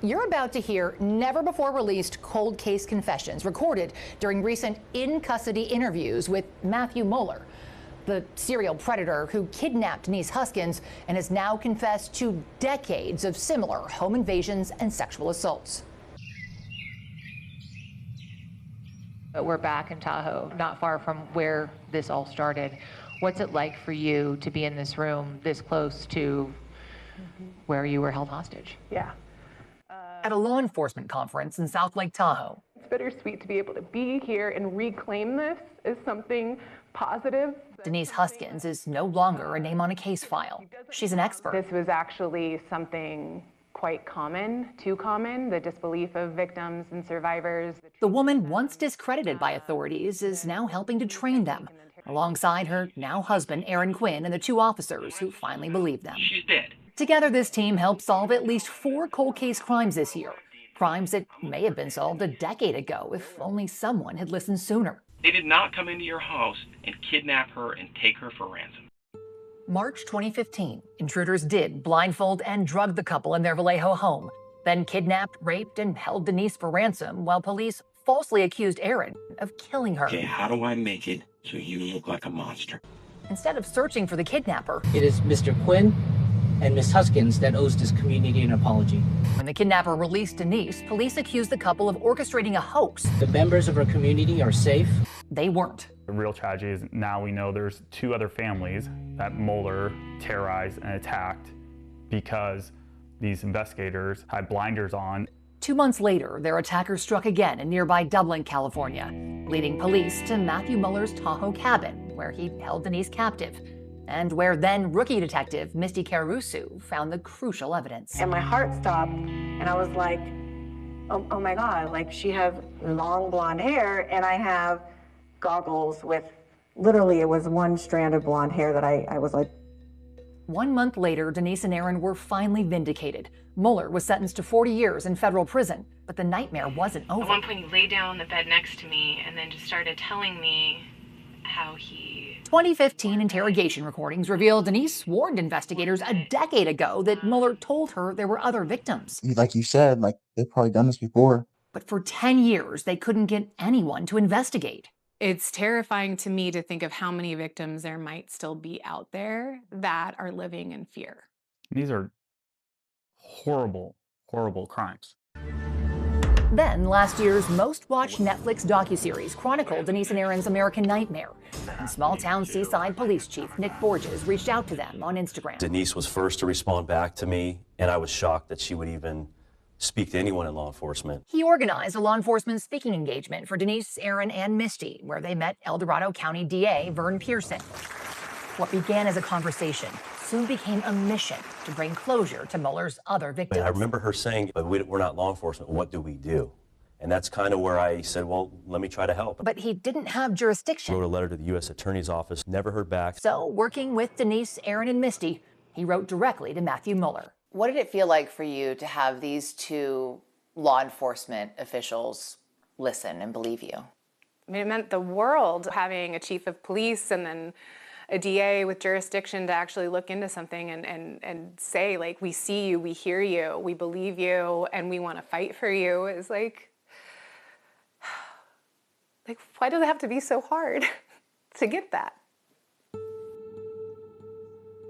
You're about to hear never-before-released cold case confessions recorded during recent in-custody interviews with Matthew Mueller, the serial predator who kidnapped Denise Huskins and has now confessed to decades of similar home invasions and sexual assaults. We're back in Tahoe, not far from where this all started. What's it like for you to be in this room this close to where you were held hostage? Yeah. At a law enforcement conference in South Lake Tahoe. It's bittersweet to be able to be here and reclaim this as something positive. Denise Huskins is no longer a name on a case file. She's an expert. This was actually something quite common, too common, the disbelief of victims and survivors. The woman once discredited by authorities is now helping to train them, alongside her now husband, Aaron Quinn, and the two officers who finally believed them. She's dead. Together, this team helped solve at least 4 cold case crimes this year. Crimes that may have been solved a decade ago if only someone had listened sooner. They did not come into your house and kidnap her and take her for ransom. March 2015, intruders did blindfold and drug the couple in their Vallejo home, then kidnapped, raped, and held Denise for ransom while police falsely accused Aaron of killing her. Okay, how do I make it so you look like a monster? Instead of searching for the kidnapper, it is Mr. Quinn and Ms. Huskins that owes this community an apology. When the kidnapper released Denise, police accused the couple of orchestrating a hoax. The members of our community are safe. They weren't. The real tragedy is now we know there's 2 other families that Mueller terrorized and attacked because these investigators had blinders on. 2 months later, their attackers struck again in nearby Dublin, California, leading police to Matthew Mueller's Tahoe cabin, where he held Denise captive, and where then rookie detective Misty Caruso found the crucial evidence. And my heart stopped, and I was like, oh my God, like she has long blonde hair, and I have goggles with, literally it was one strand of blonde hair that I was like. 1 month later, Denise and Aaron were finally vindicated. Mueller was sentenced to 40 years in federal prison, but the nightmare wasn't over. At one point, he lay down on the bed next to me and then just started telling me how he... 2015 interrogation recordings revealed Denise warned investigators a decade ago that Mueller told her there were other victims. Like you said, like they've probably done this before. But for 10 years, they couldn't get anyone to investigate. It's terrifying to me to think of how many victims there might still be out there that are living in fear. These are horrible, horrible crimes. Then, last year's most-watched Netflix docuseries chronicled Denise and Aaron's American nightmare. And small-town Seaside Police Chief Nick Borges reached out to them on Instagram. Denise was first to respond back to me, and I was shocked that she would even speak to anyone in law enforcement. He organized a law enforcement speaking engagement for Denise, Aaron, and Misty, where they met El Dorado County DA Vern Pearson. What began as a conversation soon became a mission to bring closure to Mueller's other victims. I remember her saying, but we're not law enforcement, what do we do? And that's kind of where I said, well, let me try to help. But he didn't have jurisdiction. Wrote a letter to the U.S. Attorney's Office, never heard back. So, working with Denise, Aaron, and Misty, he wrote directly to Matthew Mueller. What did it feel like for you to have these 2 law enforcement officials listen and believe you? I mean, it meant the world having a chief of police and then a DA with jurisdiction to actually look into something and say, like, we see you, we hear you, we believe you, and we want to fight for you is like, why does it have to be so hard to get that?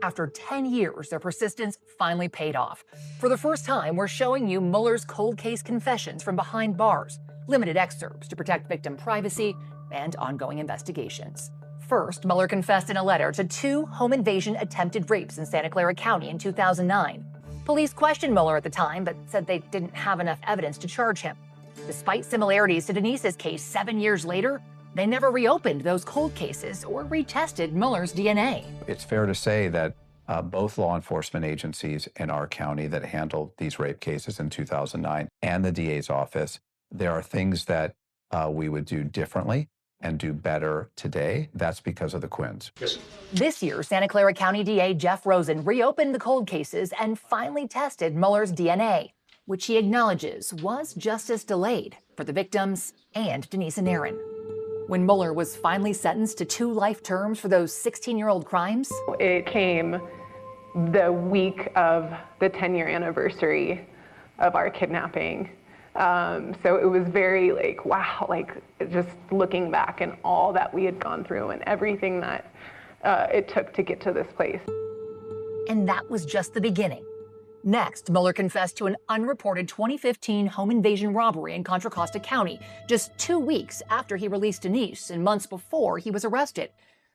After 10 years, their persistence finally paid off. For the first time, we're showing you Mueller's cold case confessions from behind bars, limited excerpts to protect victim privacy and ongoing investigations. First, Mueller confessed in a letter to 2 home invasion attempted rapes in Santa Clara County in 2009. Police questioned Mueller at the time, but said they didn't have enough evidence to charge him. Despite similarities to Denise's case 7 years later, they never reopened those cold cases or retested Mueller's DNA. It's fair to say that both law enforcement agencies in our county that handled these rape cases in 2009 and the DA's office, there are things that we would do differently and do better today. That's because of the Quinns. This year, Santa Clara County DA Jeff Rosen reopened the cold cases and finally tested Mueller's DNA, which he acknowledges was justice delayed for the victims and Denise and Aaron. When Mueller was finally sentenced to 2 life terms for those 16-year-old crimes, It came the week of the 10-year anniversary of our kidnapping. So it was very like, wow, like just looking back and all that we had gone through and everything that it took to get to this place. And that was just the beginning. Next, Mueller confessed to an unreported 2015 home invasion robbery in Contra Costa County, just 2 weeks after he released Denise and months before he was arrested.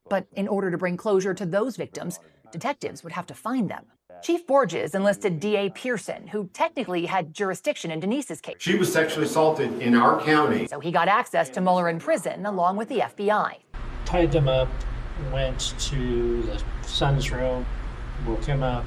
But in order to bring closure to those victims, detectives would have to find them. Chief Borges enlisted DA Pearson, who technically had jurisdiction in Denise's case. She was sexually assaulted in our county. So he got access to Mueller in prison along with the FBI. Tied them up, went to the son's room, woke him up.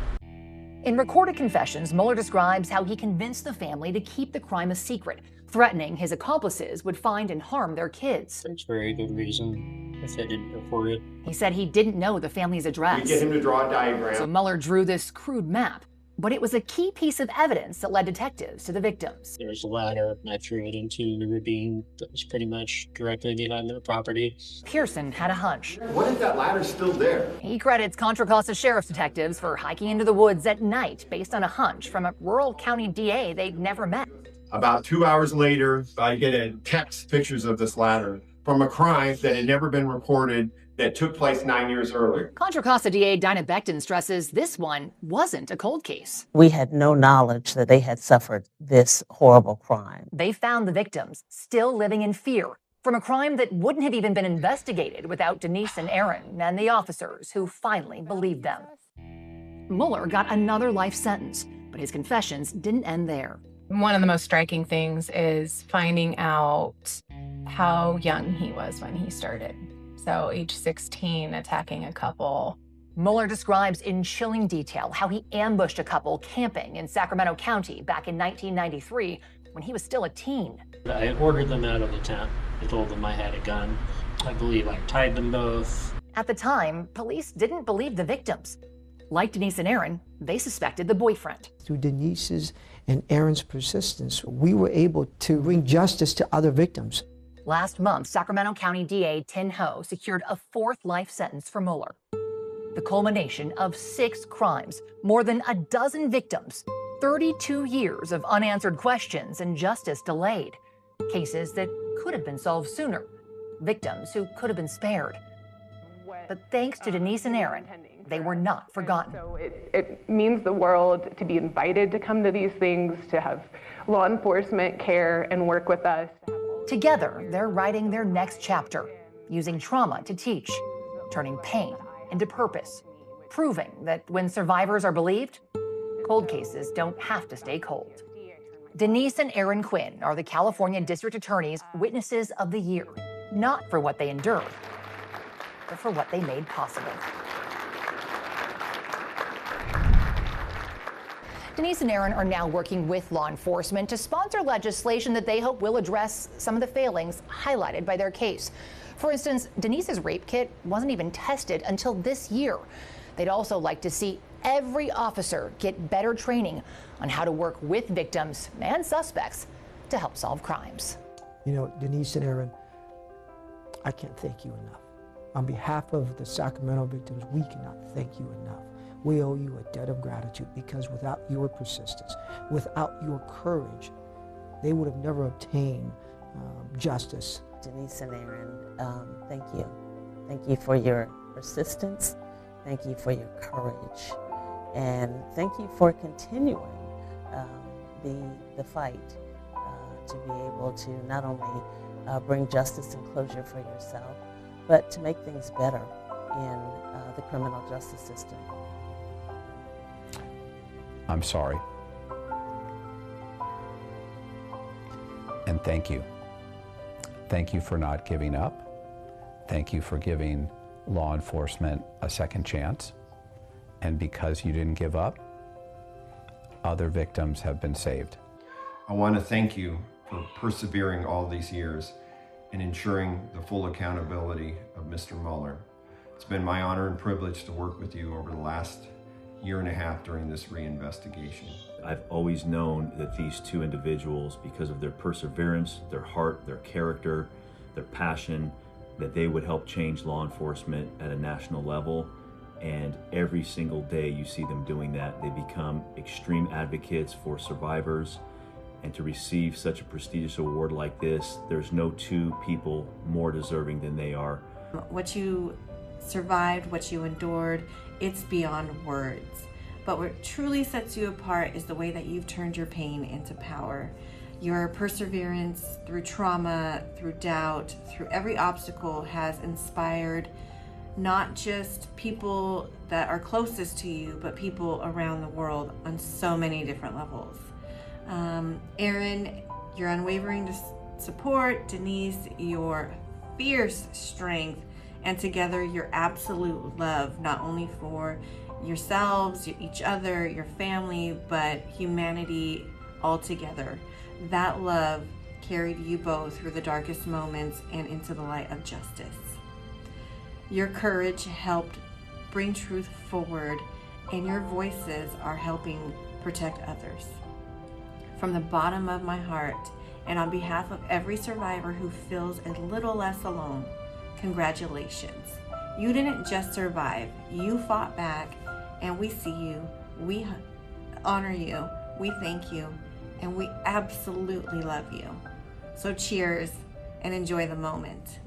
In recorded confessions, Mueller describes how he convinced the family to keep the crime a secret, threatening his accomplices would find and harm their kids. There's very good reason if they didn't report it. He said he didn't know the family's address. We get him to draw a diagram. So Mueller drew this crude map, but it was a key piece of evidence that led detectives to the victims. There was a ladder, and I threw it into the ravine that was pretty much directly behind their property. Pearson had a hunch. What if that ladder's still there? He credits Contra Costa Sheriff's detectives for hiking into the woods at night based on a hunch from a rural county DA they'd never met. About 2 hours later, I get a text pictures of this ladder from a crime that had never been reported that took place 9 years earlier. Contra Costa DA Dinah Becton stresses this one wasn't a cold case. We had no knowledge that they had suffered this horrible crime. They found the victims still living in fear from a crime that wouldn't have even been investigated without Denise and Aaron and the officers who finally believed them. Mueller got another life sentence, but his confessions didn't end there. One of the most striking things is finding out how young he was when he started. So age 16, attacking a couple. Mueller describes in chilling detail how he ambushed a couple camping in Sacramento County back in 1993 when he was still a teen. I ordered them out of the tent. I told them I had a gun. I believe I tied them both. At the time, police didn't believe the victims. Like Denise and Aaron, they suspected the boyfriend. Through Denise's and Aaron's persistence, we were able to bring justice to other victims. Last month, Sacramento County DA Tin Ho secured a 4th life sentence for Mueller. The culmination of 6 crimes, more than a dozen victims, 32 years of unanswered questions and justice delayed. Cases that could have been solved sooner. Victims who could have been spared. But thanks to Denise and Aaron, they were not forgotten. So it means the world to be invited to come to these things, to have law enforcement care and work with us. Together, they're writing their next chapter, using trauma to teach, turning pain into purpose, proving that when survivors are believed, cold cases don't have to stay cold. Denise and Aaron Quinn are the California District Attorney's Witnesses of the Year, not for what they endured, but for what they made possible. Denise and Aaron are now working with law enforcement to sponsor legislation that they hope will address some of the failings highlighted by their case. For instance, Denise's rape kit wasn't even tested until this year. They'd also like to see every officer get better training on how to work with victims and suspects to help solve crimes. You know, Denise and Aaron, I can't thank you enough. On behalf of the Sacramento victims, we cannot thank you enough. We owe you a debt of gratitude because without your persistence, without your courage, they would have never obtained justice. Denise and Aaron, thank you. Thank you for your persistence. Thank you for your courage. And thank you for continuing the fight to be able to not only bring justice and closure for yourself, but to make things better in the criminal justice system. I'm sorry. And thank you. Thank you for not giving up. Thank you for giving law enforcement a second chance. And because you didn't give up, other victims have been saved. I want to thank you for persevering all these years and ensuring the full accountability of Mr. Mueller. It's been my honor and privilege to work with you over the last year and a half during this reinvestigation. I've always known that these two individuals, because of their perseverance, their heart, their character, their passion, that they would help change law enforcement at a national level. And every single day you see them doing that. They become extreme advocates for survivors, And to receive such a prestigious award like this, there's no two people more deserving than they are. What you survived, what you endured, it's beyond words. But what truly sets you apart is the way that you've turned your pain into power. Your perseverance through trauma, through doubt, through every obstacle has inspired not just people that are closest to you, but people around the world on so many different levels. Aaron, your unwavering support, Denise, your fierce strength, and together your absolute love, not only for yourselves, each other, your family, but humanity altogether. That love carried you both through the darkest moments and into the light of justice. Your courage helped bring truth forward, and your voices are helping protect others. From the bottom of my heart, and on behalf of every survivor who feels a little less alone, congratulations. You didn't just survive, you fought back, and we see you, we honor you, we thank you, and we absolutely love you. So cheers and enjoy the moment.